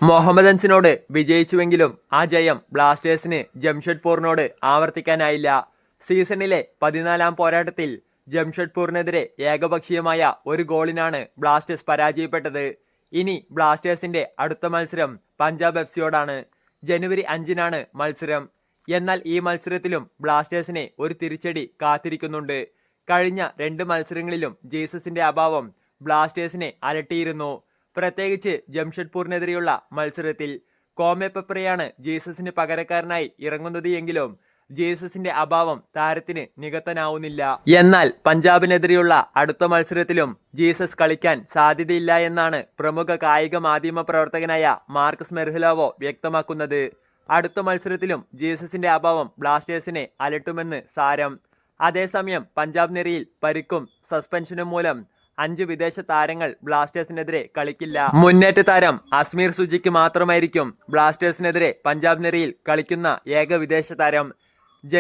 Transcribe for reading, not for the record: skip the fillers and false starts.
മൊഹമ്മദൻസിനോട് വിജയിച്ചുവെങ്കിലും ആ ജയം ബ്ലാസ്റ്റേഴ്സിന് ജംഷഡ്പൂരിനോട് ആവർത്തിക്കാനായില്ല. സീസണിലെ 14-ാം പോരാട്ടത്തിൽ ജംഷഡ്പൂരിനെതിരെ ഏകപക്ഷീയമായ ഒരു ഗോളിനാണ് ബ്ലാസ്റ്റേഴ്സ് പരാജയപ്പെട്ടത്. ഇനി ബ്ലാസ്റ്റേഴ്സിന്റെ അടുത്ത മത്സരം പഞ്ചാബ് എഫ്സിയോടാണ്. ജനുവരി 5-നാണ് മത്സരം. എന്നാൽ ഈ മത്സരത്തിലും ബ്ലാസ്റ്റേഴ്സിനെ ഒരു തിരിച്ചടി കാത്തിരിക്കുന്നുണ്ട്. കഴിഞ്ഞ 2 മത്സരങ്ങളിലും ജീസസിന്റെ അഭാവം ബ്ലാസ്റ്റേഴ്സിനെ അലട്ടിയിരുന്നു. പ്രത്യേകിച്ച് ജംഷഡ്പൂരിനെതിരെയുള്ള മത്സരത്തിൽ കോമെ പെപ്രയാണ് ജീസസിന് പകരക്കാരനായി ഇറങ്ങുന്നത് എങ്കിലും ജീസസിന്റെ അഭാവം താരത്തിന് നികത്താനാവുന്നില്ല. എന്നാൽ പഞ്ചാബിനെതിരെയുള്ള അടുത്ത മത്സരത്തിലും ജീസസ് കളിക്കാൻ സാധ്യതയില്ല എന്നാണ് പ്രമുഖ കായിക മാധ്യമ പ്രവർത്തകനായ മാർക്കസ് മെർഹിലോവോ വ്യക്തമാക്കുന്നത്. അടുത്ത മത്സരത്തിലും ജീസസിന്റെ അഭാവം ബ്ലാസ്റ്റേഴ്സിനെ അലട്ടുമെന്ന് സാരം. അതേസമയം പഞ്ചാബ് നിരയിൽ പരിക്കും സസ്പെൻഷനും മൂലം 5 വിദേശ താരങ്ങൾ ബ്ലാസ്റ്റേഴ്സിനെതിരെ കളിക്കില്ല. മുന്നേറ്റ താരം അസ്മീർ സുജിക്ക് മാത്രമായിരിക്കും ബ്ലാസ്റ്റേഴ്സിനെതിരെ പഞ്ചാബ് നിരയിൽ കളിക്കുന്ന ഏക വിദേശ താരം.